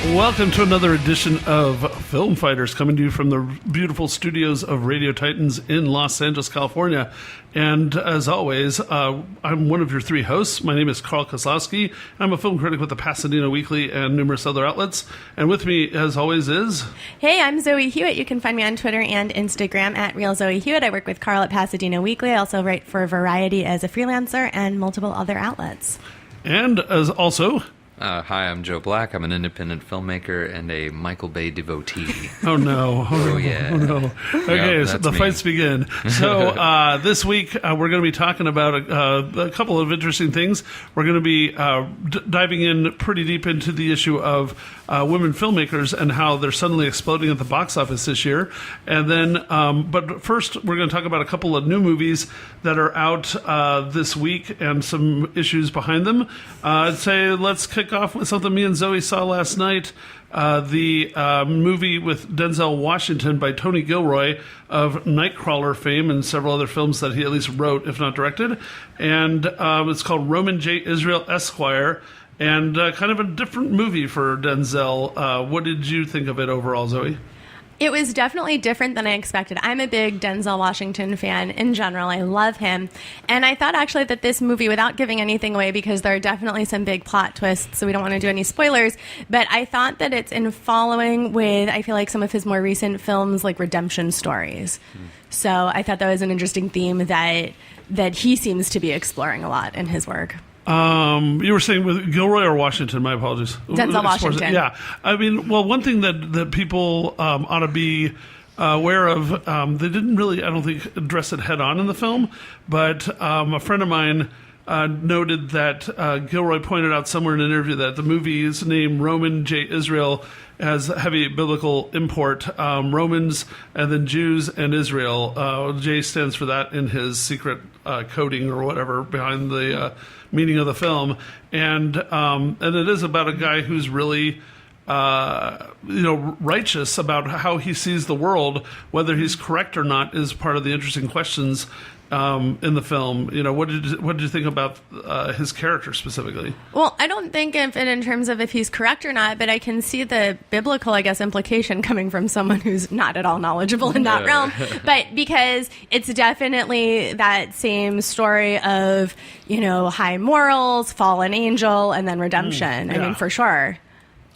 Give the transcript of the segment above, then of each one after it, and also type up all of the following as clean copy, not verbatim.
Welcome to another edition of Film Fighters, coming to you from the beautiful studios of Radio Titans in Los Angeles, California. And as always, I'm one of your three hosts. My name is Carl Kozlowski. I'm a film critic with the Pasadena Weekly and numerous other outlets. And with me, as always, is... Hey, I'm Zoe Hewitt. You can find me on Twitter and Instagram at Real Zoe Hewitt. I work with Carl at Pasadena Weekly. I also write for Variety as a freelancer and multiple other outlets. And as also... Hi, I'm Joe Black. I'm an independent filmmaker and a Michael Bay devotee. Oh, no. Oh, yeah. Oh, no. Okay, Yep, so that's the me. fights begin. So this week, we're going to be talking about a couple of interesting things. We're going to be diving in pretty deep into the issue of women filmmakers and how they're suddenly exploding at the box office this year. And then, but first, we're going to talk about a couple of new movies that are out this week and some issues behind them. I'd say let's kick off with something me and Zoe saw last night. The movie with Denzel Washington by Tony Gilroy of Nightcrawler fame and several other films that he at least wrote, if not directed. And it's called Roman J. Israel Esquire, and kind of a different movie for Denzel. What did you think of it overall, Zoe? It was definitely different than I expected. I'm a big Denzel Washington fan in general. I love him. And I thought actually that this movie, without giving anything away, because there are definitely some big plot twists, so we don't want to do any spoilers, but I thought that it's in following with, I feel like, some of his more recent films, like redemption stories. So I thought that was an interesting theme that he seems to be exploring a lot in his work. You were saying with Gilroy or Washington? My apologies. Denzel Washington. Yeah. I mean, well, one thing that people ought to be aware of, they didn't really, I don't think, address it head on in the film, but a friend of mine noted that Gilroy pointed out somewhere in an interview that the movie's name, Roman J. Israel, has heavy biblical import. Romans and then Jews and Israel. J stands for that in his secret coding or whatever behind the meaning of the film. And it is about a guy who's really righteous about how he sees the world. Whether he's correct or not is part of the interesting questions in the film. What did you think about his character specifically? Well, I don't think of it in terms of if he's correct or not, but I can see the biblical, I guess, implication coming from someone who's not at all knowledgeable in that realm. But because it's definitely that same story of, high morals, fallen angel, and then redemption. Yeah. I mean, for sure.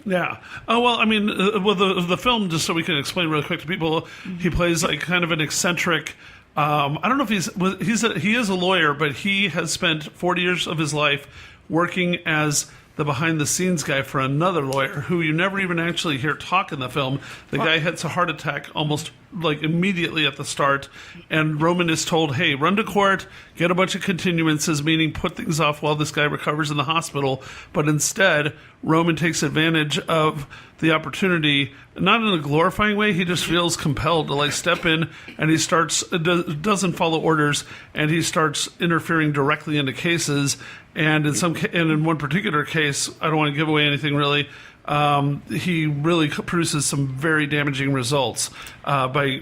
Yeah. Oh, well, I mean, the film, just so we can explain really quick to people, he plays like kind of an eccentric... I don't know if he is a lawyer, but he has spent 40 years of his life working as the behind-the-scenes guy for another lawyer who you never even actually hear talk in the film. The guy hits a heart attack almost like immediately at the start, and Roman is told, hey, run to court, get a bunch of continuances, meaning put things off while this guy recovers in the hospital. But instead, Roman takes advantage of the opportunity, not in a glorifying way. He just feels compelled to step in, and he doesn't follow orders, and he starts interfering directly into cases. And in one particular case, I don't want to give away anything really. He really produces some very damaging results by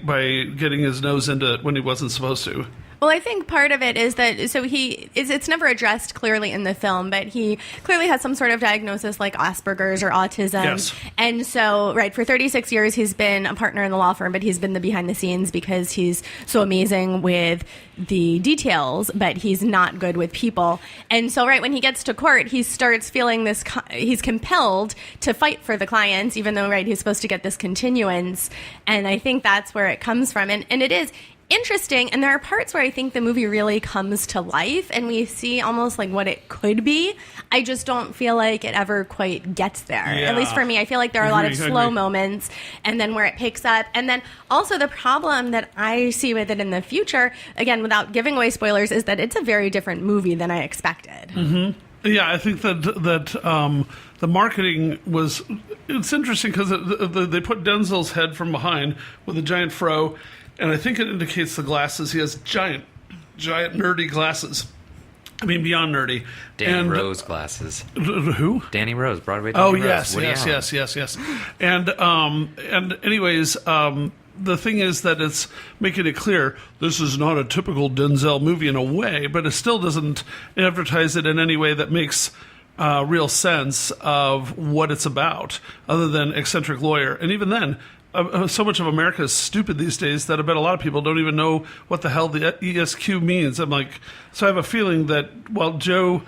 getting his nose into it when he wasn't supposed to. Well, I think part of it is that, it's never addressed clearly in the film, but he clearly has some sort of diagnosis like Asperger's or autism. Yes. And so, for 36 years, he's been a partner in the law firm, but he's been the behind the scenes because he's so amazing with the details, but he's not good with people. And so, when he gets to court, he starts feeling he's compelled to fight for the clients, even though, he's supposed to get this continuance. And I think that's where it comes from. And it is interesting, and there are parts where I think the movie really comes to life and we see almost like what it could be. I just don't feel like it ever quite gets there. Yeah. At least for me, I feel like there are a lot of slow moments and then where it picks up. And then also the problem that I see with it in the future, again, without giving away spoilers, is that it's a very different movie than I expected. Mm-hmm. Yeah, I think that the marketing was... It's interesting because they put Denzel's head from behind with a giant fro, and I think it indicates the glasses. He has giant nerdy glasces. I mean, beyond nerdy. Danny Rose glasses. Who? Danny Rose, Broadway Danny Rose. Yes. And anyways, the thing is that it's making it clear this is not a typical Denzel movie in a way, but it still doesn't advertise it in any way that makes real sense of what it's about, other than eccentric lawyer. And even then, so much of America is stupid these days that I bet a lot of people don't even know what the hell the ESQ means. I'm like, so I have a feeling that while Joe,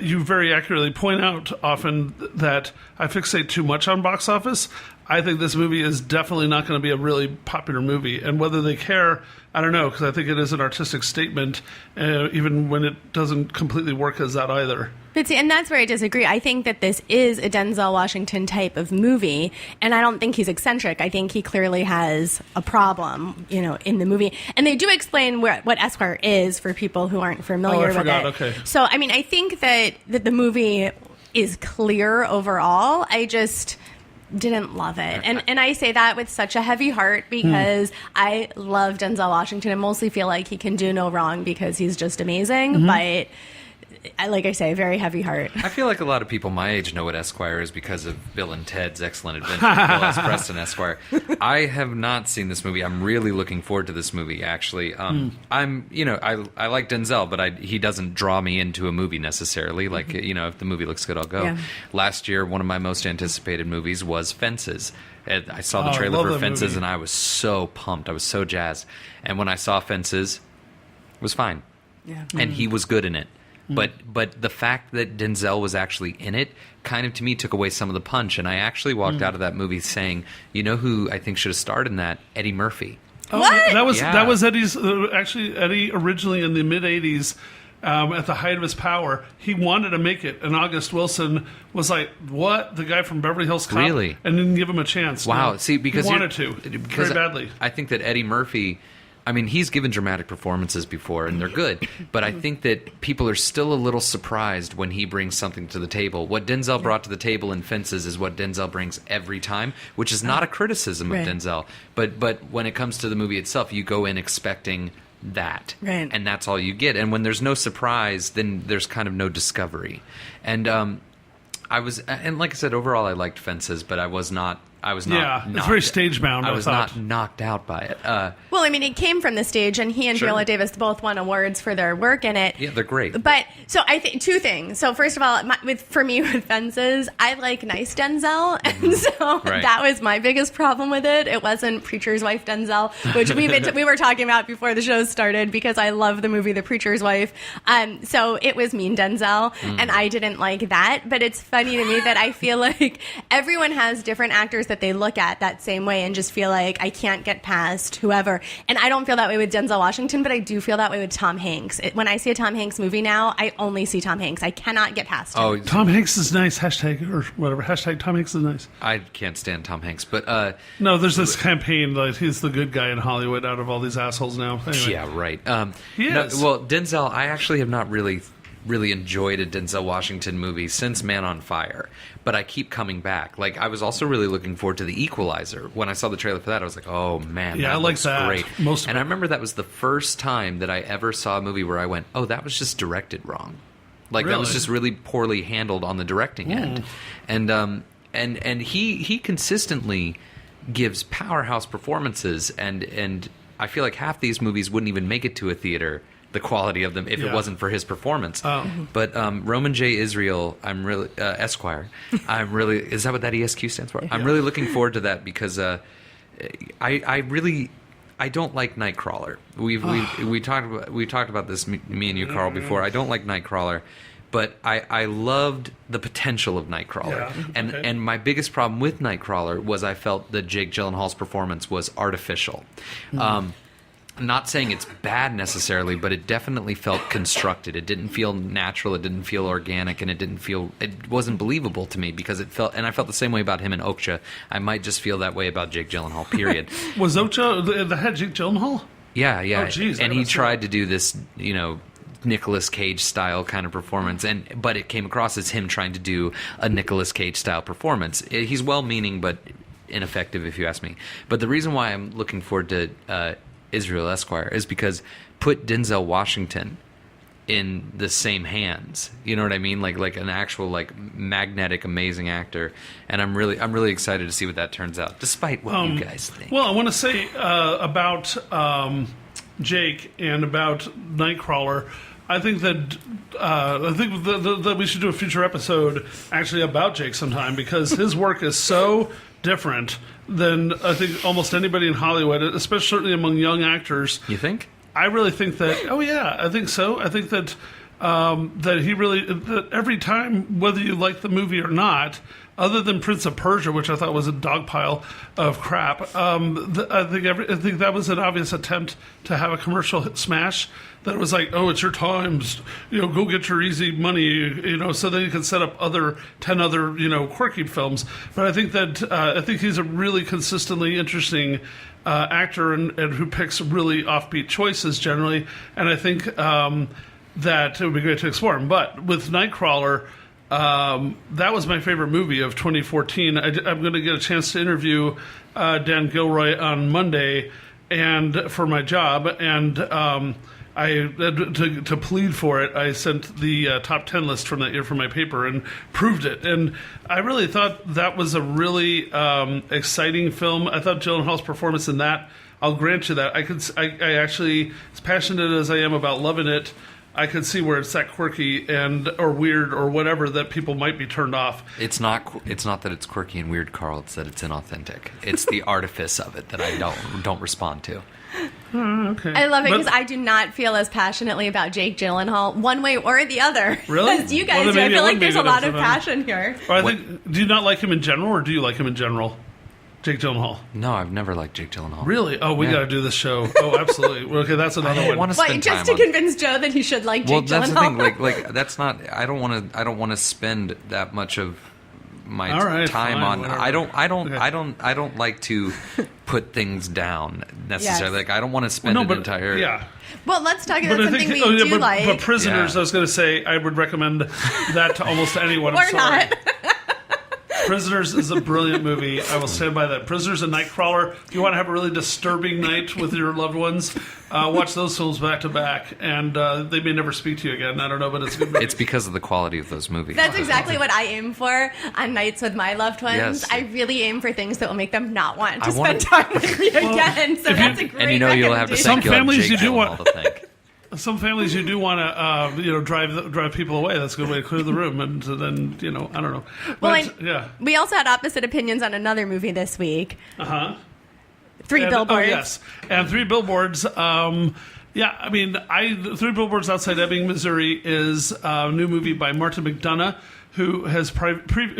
you very accurately point out often that I fixate too much on box office, I think this movie is definitely not going to be a really popular movie. And whether they care, I don't know, because I think it is an artistic statement, even when it doesn't completely work as that either. But see, and that's where I disagree. I think that this is a Denzel Washington type of movie, and I don't think he's eccentric. I think he clearly has a problem, in the movie. And they do explain what Esquire is for people who aren't familiar with forgot. it. Okay. So, I mean, I think that the movie is clear overall. I just didn't love it. And I say that with such a heavy heart because I love Denzel Washington and mostly feel like he can do no wrong because he's just amazing. But like I say, very heavy heart. I feel like a lot of people my age know what Esquire is because of Bill and Ted's Excellent Adventure. Bill S. Preston Esquire. I have not seen this movie. I'm really looking forward to this movie, actually. I like Denzel, but he doesn't draw me into a movie necessarily. Like, if the movie looks good, I'll go. Yeah. Last year, one of my most anticipated movies was Fences. I saw the trailer for Fences, and I was so pumped. I was so jazzed. And when I saw Fences, it was fine. Yeah. And he was good in it. But the fact that Denzel was actually in it kind of, to me, took away some of the punch. And I actually walked out of that movie saying, you know who I think should have starred in that? Eddie Murphy. Oh, what? That was Eddie's. Actually, Eddie originally in the mid '80s, at the height of his power, he wanted to make it, and August Wilson was like, "What? The guy from Beverly Hills Cop?" Really? And didn't give him a chance. Wow. No. See, because he wanted to very badly. I think that Eddie Murphy. I mean, he's given dramatic performances before, and they're good. But I think that people are still a little surprised when he brings something to the table. What Denzel brought to the table in Fences is what Denzel brings every time, which is not a criticism of Denzel. But when it comes to the movie itself, you go in expecting that. Right. And that's all you get. And when there's no surprise, then there's kind of no discovery. And and like I said, overall I liked Fences, but I was not. Yeah, it's very stage bound. I was not knocked out by it. Well, I mean, it came from the stage, and he and Viola Davis both won awards for their work in it. Yeah, they're great. But so I think two things. So first of all, for me with Fences, I like nice Denzel, and so that was my biggest problem with it. It wasn't Preacher's Wife Denzel, which we were talking about before the show started because I love the movie The Preacher's Wife. So it was mean Denzel, and I didn't like that. But it's funny to me that I feel like everyone has different actors that they look at that same way and just feel like I can't get past whoever. And I don't feel that way with Denzel Washington, but I do feel that way with Tom Hanks. When I see a Tom Hanks movie now, I only see Tom Hanks. I cannot get past him. Oh, Tom Hanks is nice. Hashtag or whatever. Hashtag Tom Hanks is nice. I can't stand Tom Hanks, but no, there's this campaign like he's the good guy in Hollywood out of all these assholes now. Anyway. Yeah, right. He is. Well, Denzel, I actually have not really enjoyed a Denzel Washington movie since Man on Fire, but I keep coming back. Like, I was also really looking forward to The Equalizer. When I saw the trailer for that, I was like, oh man, yeah, that I like looks that. great. And I remember that was the first time that I ever saw a movie where I went, oh, that was just directed wrong. Like, that was just really poorly handled on the directing end. And he consistently gives powerhouse performances, and I feel like half these movies wouldn't even make it to a theater, the quality of them, if it wasn't for his performance. But Roman J. Israel, I'm really Esquire. I'm really, is that what that ESQ stands for? I'm really looking forward to that because I don't like Nightcrawler. We talked about this, me and you, Carl, before. I don't like Nightcrawler, but I loved the potential of Nightcrawler. Yeah. And my biggest problem with Nightcrawler was I felt that Jake Gyllenhaal's performance was artificial. I'm not saying it's bad necessarily, but it definitely felt constructed. It didn't feel natural. It didn't feel organic, and it wasn't believable to me because it felt, and I felt the same way about him and Okja. I might just feel that way about Jake Gyllenhaal, period. Was Okja the head Jake Gyllenhaal? Yeah. Oh, geez, and he tried to do this, Nicolas Cage style kind of performance, but it came across as him trying to do a Nicolas Cage style performance. He's well-meaning, but ineffective, if you ask me. But the reason why I'm looking forward to Israel Esquire is because put Denzel Washington in the same hands. You know what I mean? Like an actual magnetic, amazing actor. And I'm really excited to see what that turns out, despite what you guys think. Well, I want to say about Jake and about Nightcrawler. I think that that we should do a future episode actually about Jake sometime, because his work is so different than I think almost anybody in Hollywood, especially certainly among young actors. You think? I really think that. Oh yeah, I think so. I think that that he really that every time, whether you like the movie or not, other than Prince of Persia, which I thought was a dog pile of crap, I think that was an obvious attempt to have a commercial smash. That it was like, oh, it's your times, go get your easy money, so then you can set up 10 other, quirky films. But I think that I think he's a really consistently interesting actor and who picks really offbeat choices generally. And I think that it would be great to explore him. But with Nightcrawler, that was my favorite movie of 2014. I'm going to get a chance to interview Dan Gilroy on Monday, and for my job, and to plead for it, I sent the top 10 list from that year for my paper and proved it. And I really thought that was a really exciting film. I thought Gyllenhaal's performance in that, I'll grant you that. I actually, as passionate as I am about loving it, I could see where it's that quirky or weird or whatever that people might be turned off. It's not that it's quirky and weird, Carl. It's that it's inauthentic. It's the artifice of it that I don't respond to. Okay. I love it because I do not feel as passionately about Jake Gyllenhaal one way or the other. Really? As you guys do. I feel like there's a lot of passion here. Well, do you not like him in general, or do you like him in general? Jake Gyllenhaal. No, I've never liked Jake Gyllenhaal. Really? Oh, we got to do this show. Oh, absolutely. Okay, that's another one. Wait, just to convince Joe that he should like Jake Gyllenhaal. Well, that's the thing. Like that's not. I don't want to spend that much of my time on. Whatever. I don't like to put things down necessarily. Yes. Like I don't want to spend an entire. Yeah. Well, let's talk about something we do like. But Prisoners, I was going to say, I would recommend that to almost anyone. Or not. Prisoners is a brilliant movie. I will stand by that. Prisoners and Nightcrawler. If you want to have a really disturbing night with your loved ones, watch those films back to back, and they may never speak to you again. I don't know, but it's a good movie. It's because of the quality of those movies. That's exactly what I aim for on nights with my loved ones. Yes. I really aim for things that will make them not want to spend time with me again. So that's a great and you'll have to Some families you do want to thank. Some families you do want to drive people away. That's a good way to clear the room, and then I don't know. But, we also had opposite opinions on another movie this week. Three Billboards. Oh yes, and Three Billboards. I mean, Three Billboards Outside Ebbing, Missouri is a new movie by Martin McDonagh, who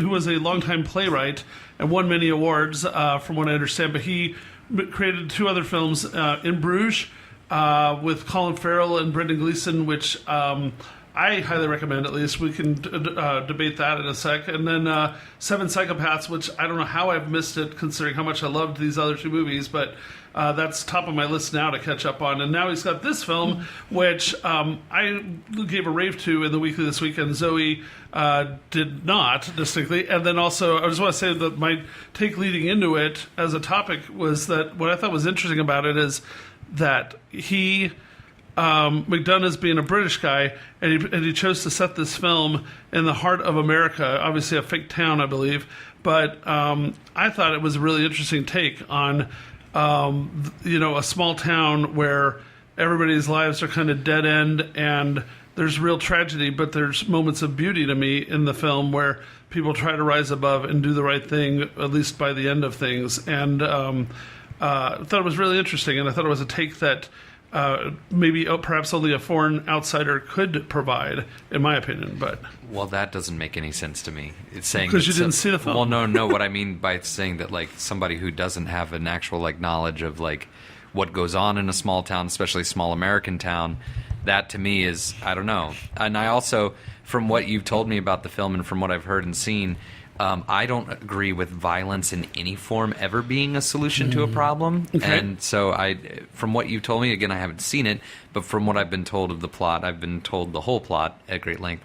was a longtime playwright and won many awards, from what I understand. But he created two other films, In Bruges, with Colin Farrell and Brendan Gleeson, which I highly recommend. At least we can debate that in a sec. And then Seven Psychopaths, which I don't know how I've missed it, considering how much I loved these other two movies, but that's top of my list now to catch up on. And now he's got this film, which I gave a rave to in the weekly this weekend. Zoe did not distinctly. And then also, I just want to say that my take leading into it as a topic was that what I thought was interesting about it is that he, McDonagh's being a British guy, and he chose to set this film in the heart of America, obviously a fake town, I believe. But I thought it was a really interesting take on, a small town where everybody's lives are kind of dead end, and there's real tragedy, but there's moments of beauty to me in the film where people try to rise above and do the right thing, at least by the end of things. And I thought it was really interesting, and I thought it was a take that perhaps only a foreign outsider could provide, in my opinion. But that doesn't make any sense to me. It's saying because you didn't see the film. Well, no. What I mean by saying that, like, somebody who doesn't have an actual knowledge of what goes on in a small town, especially a small American town, that to me is, I don't know. And I also, from what you've told me about the film and from what I've heard and seen, I don't agree with violence in any form ever being a solution to a problem. Okay. And so from what you told me, again, I haven't seen it, but from what I've been told of the plot, I've been told the whole plot at great length.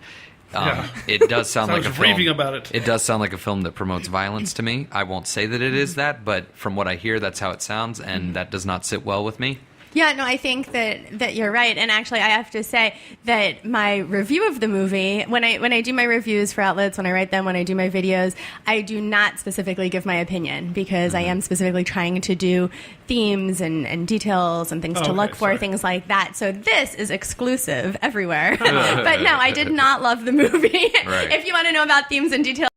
It does sound like a film. Raving about it. It does sound like a film that promotes violence to me. I won't say that it is that, but from what I hear, that's how it sounds, and that does not sit well with me. Yeah, no, I think that you're right. And actually, I have to say that my review of the movie, when I do my reviews for outlets, when I write them, when I do my videos, I do not specifically give my opinion because I am specifically trying to do themes and details and things to look for, things like that. So this is exclusive everywhere. But no, I did not love the movie. Right. If you want to know about themes and details,